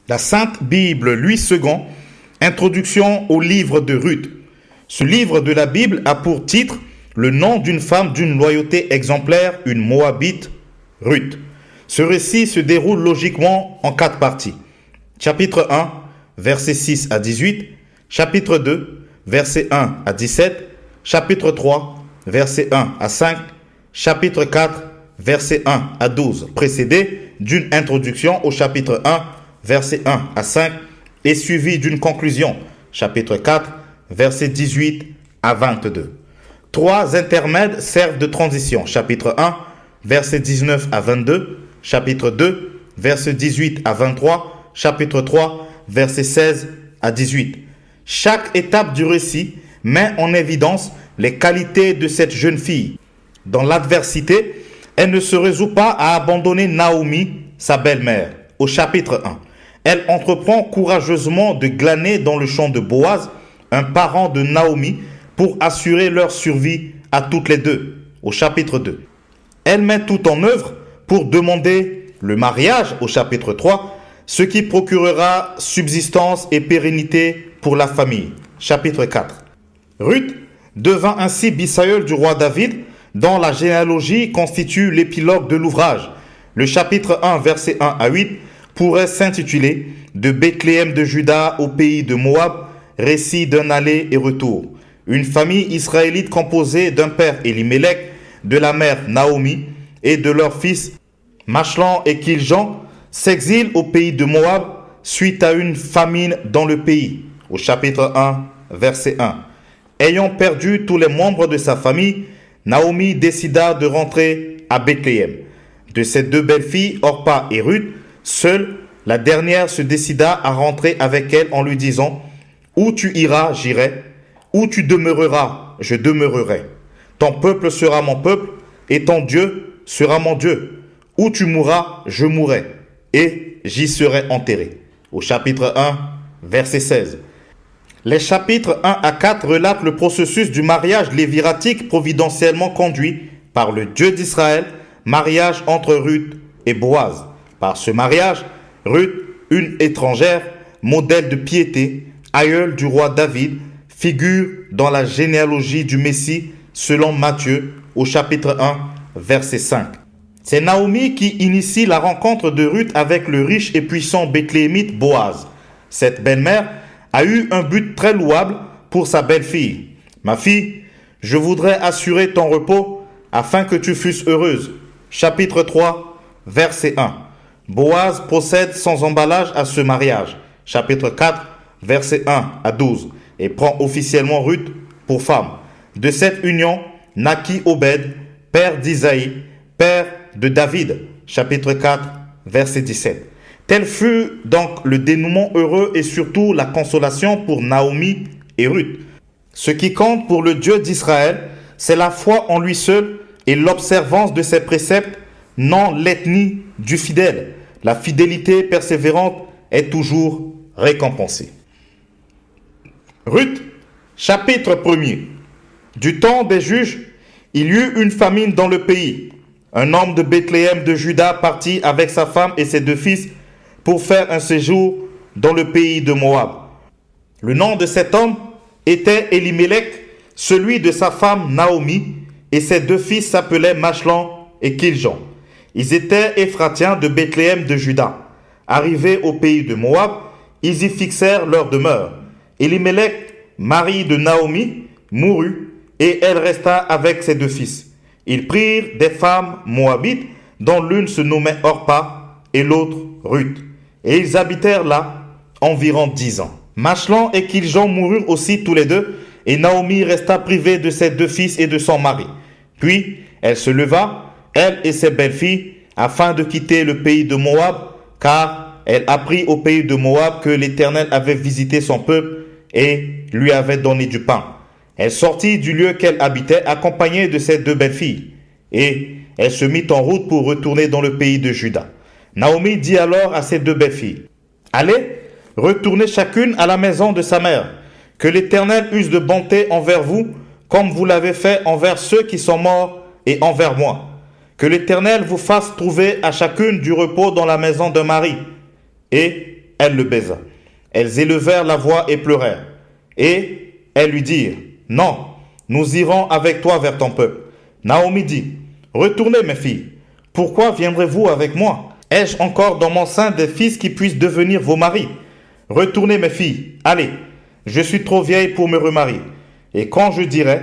La Sainte Bible, Louis II, introduction au livre de Ruth. Ce livre de la Bible a pour titre le nom d'une femme d'une loyauté exemplaire, une Moabite, Ruth. Ce récit se déroule logiquement en 4 parties. Chapitre 1, versets 6 à 18. Chapitre 2, versets 1 à 17. Chapitre 3, versets 1 à 5. Chapitre 4, versets 1 à 12, précédé d'une introduction au chapitre 1, versets 1 à 5, et suivi d'une conclusion, chapitre 4, versets 18 à 22. 3 intermèdes servent de transition, chapitre 1, versets 19 à 22, chapitre 2, versets 18 à 23, chapitre 3, versets 16 à 18. Chaque étape du récit met en évidence les qualités de cette jeune fille. Dans l'adversité, elle ne se résout pas à abandonner Naomi, sa belle-mère. Au chapitre 1, elle entreprend courageusement de glaner dans le champ de Boaz, un parent de Naomi, pour assurer leur survie à toutes les deux. Au chapitre 2, elle met tout en œuvre pour demander le mariage, au chapitre 3, ce qui procurera subsistance et pérennité pour la famille. Chapitre 4. Ruth devint ainsi bisaïeul du roi David, dont la généalogie constitue l'épilogue de l'ouvrage. Le chapitre 1, verset 1 à 8, pourrait s'intituler « De Bethléem de Juda au pays de Moab, récit d'un aller et retour ». Une famille israélite composée d'un père Elimelech, de la mère Naomi et de leurs fils Machlon et Kiljan s'exile au pays de Moab suite à une famine dans le pays. Au chapitre 1, verset 1. Ayant perdu tous les membres de sa famille, Naomi décida de rentrer à Bethléem. De ses 2 belles-filles, Orpa et Ruth, seule la dernière se décida à rentrer avec elle en lui disant « Où tu iras, j'irai. Où tu demeureras, je demeurerai. Ton peuple sera mon peuple, et ton Dieu sera mon Dieu. Où tu mourras, je mourrai, et j'y serai enterré. » Au chapitre 1, verset 16. Les chapitres 1 à 4 relatent le processus du mariage léviratique providentiellement conduit par le Dieu d'Israël, mariage entre Ruth et Boaz. Par ce mariage, Ruth, une étrangère, modèle de piété, aïeule du roi David, figure dans la généalogie du Messie selon Matthieu au chapitre 1, verset 5. C'est Naomi qui initie la rencontre de Ruth avec le riche et puissant Bethléemite Boaz. Cette belle-mère a eu un but très louable pour sa belle-fille. « Ma fille, je voudrais assurer ton repos afin que tu fusses heureuse. » Chapitre 3, verset 1. Boaz procède sans emballage à ce mariage. Chapitre 4, verset 1 à 12. Et prend officiellement Ruth pour femme. De cette union naquit Obed, père d'Isaïe, père de David. Chapitre 4, verset 17. Tel fut donc le dénouement heureux et surtout la consolation pour Naomi et Ruth. Ce qui compte pour le Dieu d'Israël, c'est la foi en lui seul et l'observance de ses préceptes, non l'ethnie du fidèle. La fidélité persévérante est toujours récompensée. Ruth, chapitre 1er. Du temps des juges, il y eut une famine dans le pays. Un homme de Bethléem de Juda partit avec sa femme et ses 2 fils pour faire un séjour dans le pays de Moab. Le nom de cet homme était Elimelech, celui de sa femme Naomi, et ses 2 fils s'appelaient Machlon et Kiljan. Ils étaient Éphratiens de Bethléem de Juda. Arrivés au pays de Moab, ils y fixèrent leur demeure. Elimelech, mari de Naomi, mourut, et elle resta avec ses 2 fils. Ils prirent des femmes moabites, dont l'une se nommait Orpa et l'autre Ruth. Et ils habitèrent là environ 10 ans. Machlon et Kiljan moururent aussi tous les 2, et Naomi resta privée de ses 2 fils et de son mari. Puis elle se leva, elle et ses belles-filles, afin de quitter le pays de Moab, car elle apprit au pays de Moab que l'Éternel avait visité son peuple et lui avait donné du pain. Elle sortit du lieu qu'elle habitait, accompagnée de ses 2 belles-filles, et elle se mit en route pour retourner dans le pays de Juda. Naomi dit alors à ses 2 belles-filles, « Allez, retournez chacune à la maison de sa mère, que l'Éternel use de bonté envers vous, comme vous l'avez fait envers ceux qui sont morts et envers moi. Que l'Éternel vous fasse trouver à chacune du repos dans la maison d'un mari. » Et elle le baisa. Elles élevèrent la voix et pleurèrent. Et elles lui dirent, non, nous irons avec toi vers ton peuple. Naomi dit, retournez mes filles, pourquoi viendrez-vous avec moi? Ai-je encore dans mon sein des fils qui puissent devenir vos maris? Retournez mes filles, allez, je suis trop vieille pour me remarier. Et quand je dirai,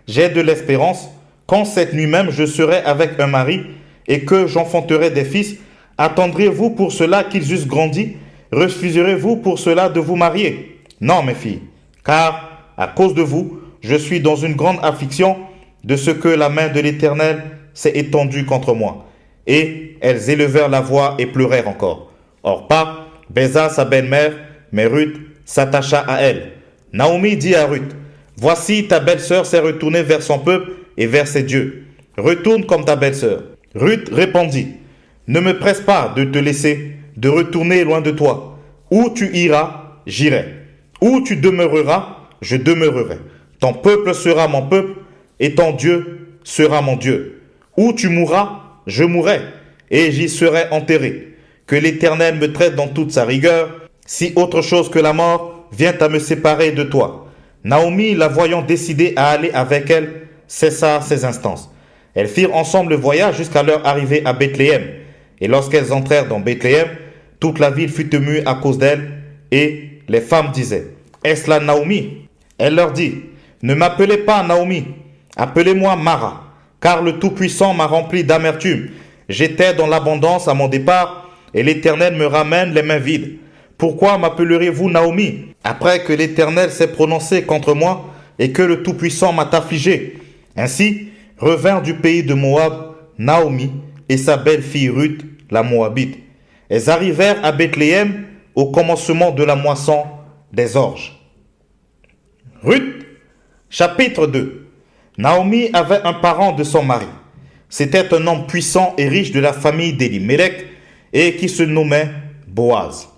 j'ai de l'espérance, quand cette nuit même je serai avec un mari et que j'enfanterai des fils, attendrez-vous pour cela qu'ils eussent grandi? Refuserez-vous pour cela de vous marier? Non mes filles, car à cause de vous, je suis dans une grande affliction de ce que la main de l'Éternel s'est étendue contre moi. Et elles élevèrent la voix et pleurèrent encore. Orpa baisa sa belle-mère, mais Ruth s'attacha à elle. Naomi dit à Ruth, voici ta belle-sœur s'est retournée vers son peuple et vers ses dieux. Retourne comme ta belle-sœur. Ruth répondit, ne me presse pas de te laisser, de retourner loin de toi. Où tu iras, j'irai. Où tu demeureras, je demeurerai. Ton peuple sera mon peuple et ton Dieu sera mon Dieu. Où tu mourras, je mourrai et j'y serai enterré. Que l'Éternel me traite dans toute sa rigueur, si autre chose que la mort vient à me séparer de toi. Naomi, la voyant décidée à aller avec elle, cessa ses instances. Elles firent ensemble le voyage jusqu'à leur arrivée à Bethléem. Et lorsqu'elles entrèrent dans Bethléem, toute la ville fut émue à cause d'elles, et les femmes disaient, est-ce là Naomi? Elle leur dit, ne m'appelez pas Naomi, appelez-moi Mara, car le Tout-Puissant m'a rempli d'amertume. J'étais dans l'abondance à mon départ, et l'Éternel me ramène les mains vides. Pourquoi m'appellerez-vous Naomi, après que l'Éternel s'est prononcé contre moi, et que le Tout-Puissant m'a affligé? Ainsi revinrent du pays de Moab Naomi et sa belle-fille Ruth, la Moabite. Elles arrivèrent à Bethléem au commencement de la moisson des orges. Ruth, chapitre 2. Naomi avait un parent de son mari. C'était un homme puissant et riche de la famille d'Élimélec et qui se nommait Boaz.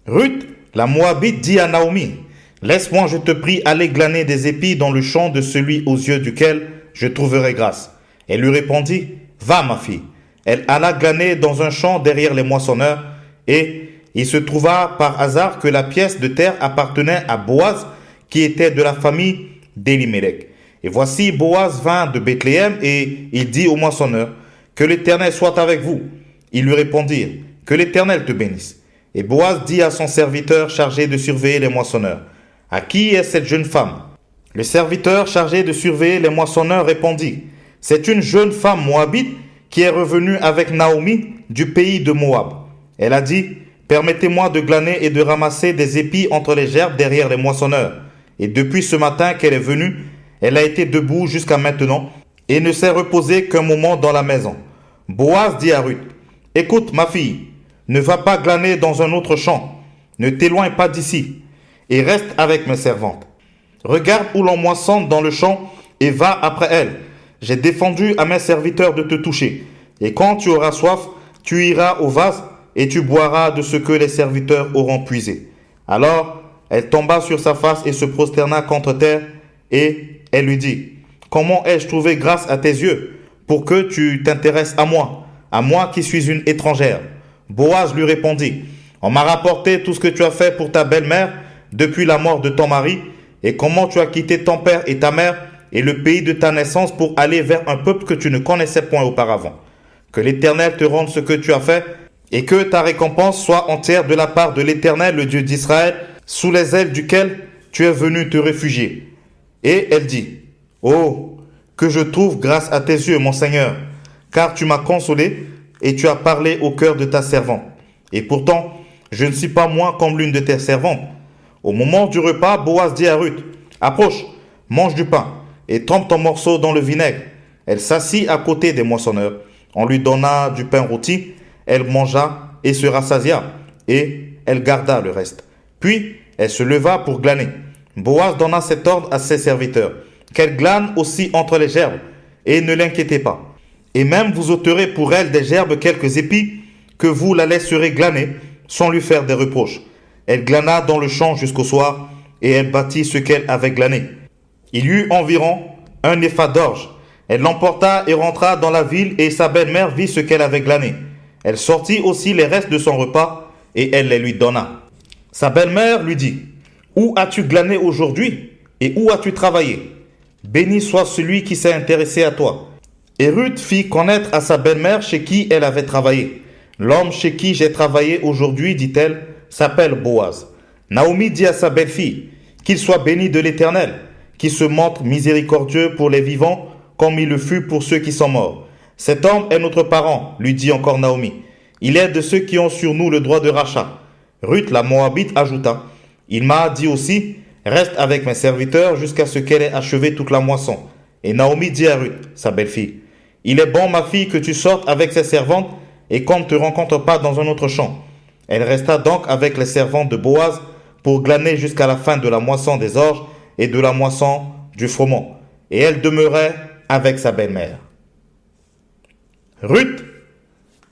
Ruth, la Moabite, dit à Naomi, laisse-moi, je te prie, aller glaner des épis dans le champ de celui aux yeux duquel je trouverai grâce. Elle lui répondit, va ma fille. Elle alla glaner dans un champ derrière les moissonneurs, et il se trouva par hasard que la pièce de terre appartenait à Boaz, qui était de la famille d'Élimélec. Et voici Boaz vint de Bethléem, et il dit au moissonneur, que l'Éternel soit avec vous. Ils lui répondirent, que l'Éternel te bénisse. Et Boaz dit à son serviteur chargé de surveiller les moissonneurs, à qui est cette jeune femme? Le serviteur chargé de surveiller les moissonneurs répondit, c'est une jeune femme moabite qui est revenue avec Naomi du pays de Moab. Elle a dit, permettez-moi de glaner et de ramasser des épis entre les gerbes derrière les moissonneurs. Et depuis ce matin qu'elle est venue, elle a été debout jusqu'à maintenant et ne s'est reposée qu'un moment dans la maison. Boaz dit à Ruth, écoute ma fille, ne va pas glaner dans un autre champ, ne t'éloigne pas d'ici et reste avec mes servantes. Regarde où l'on moissonne dans le champ et va après elle. J'ai défendu à mes serviteurs de te toucher. Et quand tu auras soif, tu iras au vase et tu boiras de ce que les serviteurs auront puisé. Alors, elle tomba sur sa face et se prosterna contre terre. Et elle lui dit, comment ai-je trouvé grâce à tes yeux pour que tu t'intéresses à moi qui suis une étrangère? Boaz lui répondit, on m'a rapporté tout ce que tu as fait pour ta belle-mère depuis la mort de ton mari et comment tu as quitté ton père et ta mère et le pays de ta naissance pour aller vers un peuple que tu ne connaissais point auparavant. Que l'Éternel te rende ce que tu as fait et que ta récompense soit entière de la part de l'Éternel, le Dieu d'Israël, sous les ailes duquel tu es venu te réfugier. Et elle dit, oh, que je trouve grâce à tes yeux, mon Seigneur, car tu m'as consolé et tu as parlé au cœur de ta servante. Et pourtant, je ne suis pas moins comme l'une de tes servantes. Au moment du repas, Boaz dit à Ruth, approche, mange du pain et trempe ton morceau dans le vinaigre. Elle s'assit à côté des moissonneurs. On lui donna du pain rôti, elle mangea et se rassasia, et elle garda le reste. Puis, elle se leva pour glaner. Boaz donna cet ordre à ses serviteurs, qu'elle glane aussi entre les gerbes, et ne l'inquiétez pas. Et même vous ôterez pour elle des gerbes quelques épis, que vous la laisserez glaner, sans lui faire des reproches. Elle glana dans le champ jusqu'au soir, et elle bâtit ce qu'elle avait glané. Il y eut environ un épha d'orge. Elle l'emporta et rentra dans la ville, et sa belle-mère vit ce qu'elle avait glané. Elle sortit aussi les restes de son repas, et elle les lui donna. Sa belle-mère lui dit, où as-tu glané aujourd'hui et où as-tu travaillé? Béni soit celui qui s'est intéressé à toi. Et Ruth fit connaître à sa belle-mère chez qui elle avait travaillé. L'homme chez qui j'ai travaillé aujourd'hui, dit-elle, s'appelle Boaz. Naomi dit à sa belle-fille, qu'il soit béni de l'Éternel, qui se montre miséricordieux pour les vivants, comme il le fut pour ceux qui sont morts. Cet homme est notre parent, lui dit encore Naomi. Il est de ceux qui ont sur nous le droit de rachat. Ruth la Moabite ajouta, il m'a dit aussi, reste avec mes serviteurs jusqu'à ce qu'elle ait achevé toute la moisson. Et Naomi dit à Ruth, sa belle-fille, il est bon, ma fille, que tu sortes avec ses servantes et qu'on ne te rencontre pas dans un autre champ. Elle resta donc avec les servantes de Boaz pour glaner jusqu'à la fin de la moisson des orges et de la moisson du froment. Et elle demeurait avec sa belle-mère. Ruth,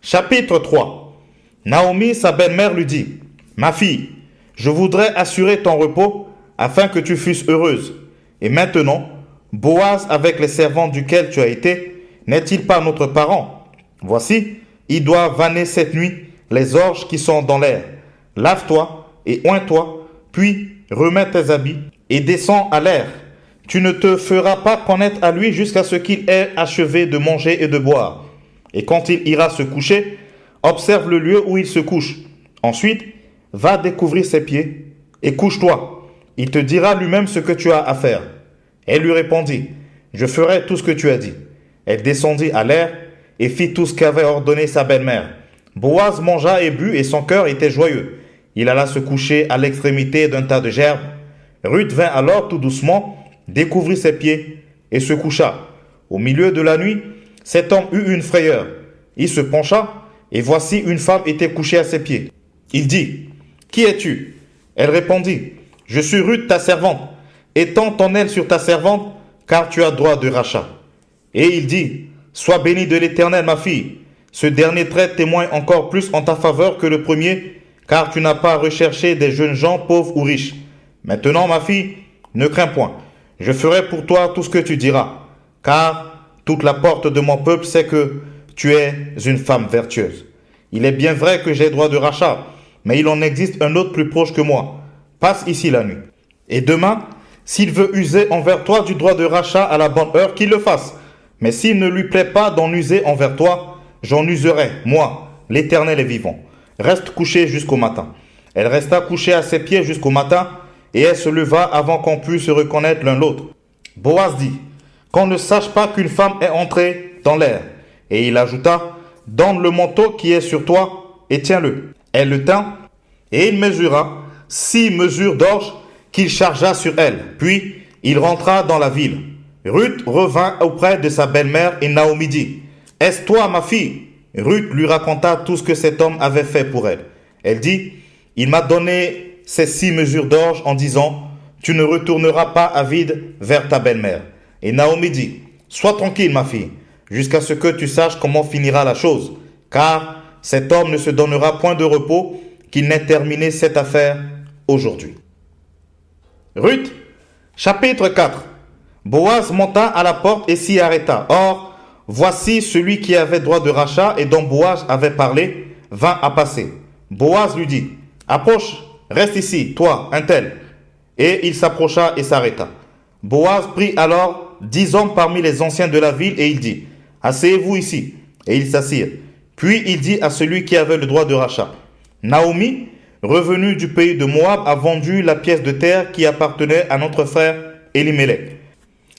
chapitre 3. Naomi, sa belle-mère, lui dit, ma fille, je voudrais assurer ton repos afin que tu fusses heureuse. Et maintenant, Boaz, avec les servantes duquel tu as été, n'est-il pas notre parent? Voici, il doit vanner cette nuit les orges qui sont dans l'air. Lave-toi et oins-toi, puis remets tes habits et descends à l'air. Tu ne te feras pas connaître à lui jusqu'à ce qu'il ait achevé de manger et de boire. Et quand il ira se coucher, observe le lieu où il se couche. Ensuite, va découvrir ses pieds et couche-toi. Il te dira lui-même ce que tu as à faire. Elle lui répondit, je ferai tout ce que tu as dit. Elle descendit à l'air et fit tout ce qu'avait ordonné sa belle-mère. Boaz mangea et but et son cœur était joyeux. Il alla se coucher à l'extrémité d'un tas de gerbes. Ruth vint alors tout doucement, découvrit ses pieds et se coucha. Au milieu de la nuit, cet homme eut une frayeur. Il se pencha et voici une femme était couchée à ses pieds. Il dit, qui es-tu? Elle répondit, je suis Ruth ta servante. Étends ton aile sur ta servante, car tu as droit de rachat. Et il dit, sois bénie de l'Éternel, ma fille. Ce dernier trait témoigne encore plus en ta faveur que le premier, car tu n'as pas recherché des jeunes gens pauvres ou riches. Maintenant, ma fille, ne crains point. Je ferai pour toi tout ce que tu diras, car toute la porte de mon peuple sait que tu es une femme vertueuse. Il est bien vrai que j'ai droit de rachat, mais il en existe un autre plus proche que moi. Passe ici la nuit. Et demain, s'il veut user envers toi du droit de rachat à la bonne heure, qu'il le fasse. Mais s'il ne lui plaît pas d'en user envers toi, j'en userai, moi, l'Éternel est vivant. Reste couché jusqu'au matin. Elle resta couchée à ses pieds jusqu'au matin, et elle se leva avant qu'on puisse se reconnaître l'un l'autre. Boaz dit, qu'on ne sache pas qu'une femme est entrée dans l'air. Et il ajouta, donne le manteau qui est sur toi, et tiens-le. Elle le tint, et il mesura 6 mesures d'orge qu'il chargea sur elle. Puis il rentra dans la ville. Ruth revint auprès de sa belle-mère et Naomi dit, est-ce toi ma fille? Ruth lui raconta tout ce que cet homme avait fait pour elle. Elle dit, il m'a donné ces 6 mesures d'orge en disant, tu ne retourneras pas à vide vers ta belle-mère. Et Naomi dit, sois tranquille ma fille, jusqu'à ce que tu saches comment finira la chose, car cet homme ne se donnera point de repos qu'il n'ait terminé cette affaire aujourd'hui. Ruth, chapitre 4. Boaz monta à la porte et s'y arrêta. Or, voici celui qui avait droit de rachat et dont Boaz avait parlé, vint à passer. Boaz lui dit, approche, reste ici, toi, un tel. Et il s'approcha et s'arrêta. Boaz prit alors 10 hommes parmi les anciens de la ville et il dit, asseyez-vous ici. Et ils s'assirent. Puis il dit à celui qui avait le droit de rachat, Naomi, revenue du pays de Moab, a vendu la pièce de terre qui appartenait à notre frère Elimelech.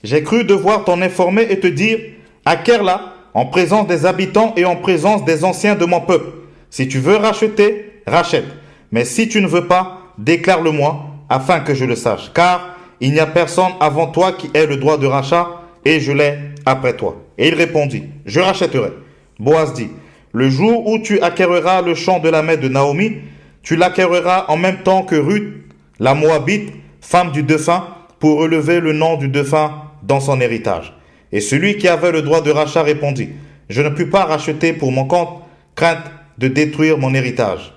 J'ai cru devoir t'en informer et te dire, acquiers-la en présence des habitants et en présence des anciens de mon peuple. Si tu veux racheter, rachète. Mais si tu ne veux pas, déclare-le-moi, afin que je le sache. Car il n'y a personne avant toi qui ait le droit de rachat, et je l'ai après toi. Et il répondit, je rachèterai. Boaz dit, le jour où tu acquerras le champ de la main de Naomi, tu l'acquerras en même temps que Ruth, la Moabite, femme du défunt, pour relever le nom du défunt dans son héritage. Et celui qui avait le droit de rachat répondit, je ne puis pas racheter pour mon compte, crainte de détruire mon héritage.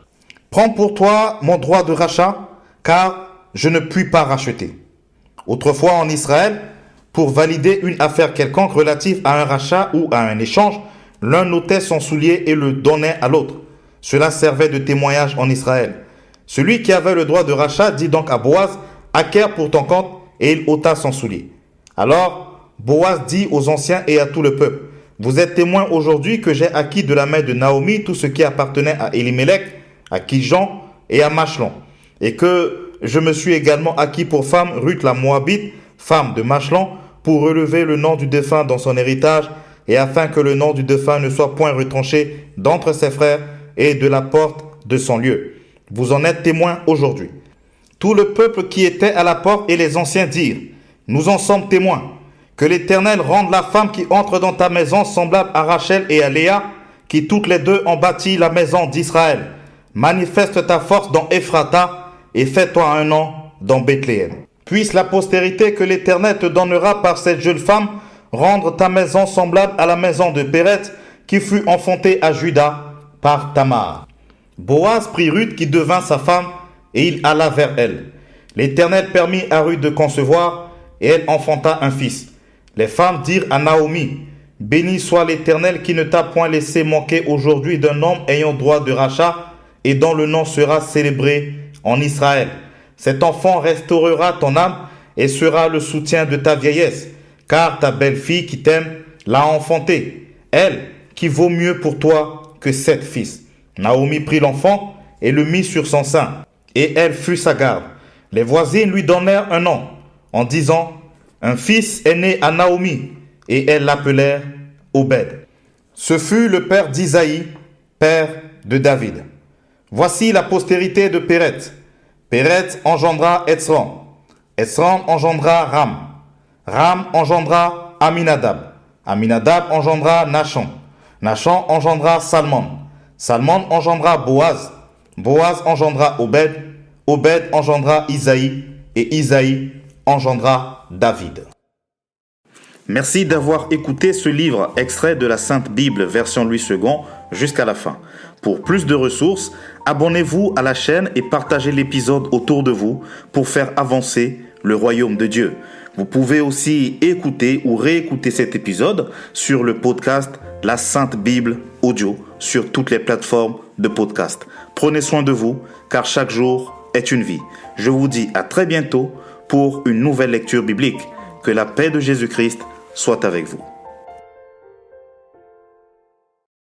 Prends pour toi mon droit de rachat, car je ne puis pas racheter. Autrefois en Israël, pour valider une affaire quelconque relative à un rachat ou à un échange, l'un ôtait son soulier et le donnait à l'autre. Cela servait de témoignage en Israël. Celui qui avait le droit de rachat dit donc à Boaz, acquiert pour ton compte, et il ôta son soulier. Alors Boaz dit aux anciens et à tout le peuple, vous êtes témoins aujourd'hui que j'ai acquis de la main de Naomi tout ce qui appartenait à Elimelech, à Kijan et à Machlon, et que je me suis également acquis pour femme Ruth la Moabite, femme de Machlon, pour relever le nom du défunt dans son héritage, et afin que le nom du défunt ne soit point retranché d'entre ses frères et de la porte de son lieu. Vous en êtes témoins aujourd'hui. Tout le peuple qui était à la porte et les anciens dirent, nous en sommes témoins. Que l'Éternel rende la femme qui entre dans ta maison semblable à Rachel et à Léa, qui toutes les deux ont bâti la maison d'Israël. Manifeste ta force dans Ephrata et fais-toi un nom dans Bethléem. Puisse la postérité que l'Éternel te donnera par cette jeune femme rendre ta maison semblable à la maison de Péret, qui fut enfantée à Juda par Tamar. Boaz prit Ruth qui devint sa femme et il alla vers elle. L'Éternel permit à Ruth de concevoir et elle enfanta un fils. Les femmes dirent à Naomi, béni soit l'Éternel qui ne t'a point laissé manquer aujourd'hui d'un homme ayant droit de rachat et dont le nom sera célébré en Israël. Cet enfant restaurera ton âme et sera le soutien de ta vieillesse, car ta belle-fille qui t'aime l'a enfanté, elle qui vaut mieux pour toi que 7 fils. Naomi prit l'enfant et le mit sur son sein, et elle fut sa garde. Les voisines lui donnèrent un nom, en disant, un fils est né à Naomi, et elles l'appelèrent Obed. Ce fut le père d'Isaïe, père de David. Voici la postérité de Péret. Péret engendra Etzron. Etzron engendra Ram. Ram engendra Aminadab. Aminadab engendra Nachon. Nachon engendra Salmon. Salmon engendra Boaz. Boaz engendra Obed. Obed engendra Isaïe. Et Isaïe engendra David. Merci d'avoir écouté ce livre extrait de la Sainte Bible version Louis II jusqu'à la fin. Pour plus de ressources, abonnez-vous à la chaîne et partagez l'épisode autour de vous pour faire avancer le royaume de Dieu. Vous pouvez aussi écouter ou réécouter cet épisode sur le podcast La Sainte Bible Audio sur toutes les plateformes de podcast. Prenez soin de vous car chaque jour est une vie. Je vous dis à très bientôt pour une nouvelle lecture biblique. Que la paix de Jésus-Christ soit avec vous.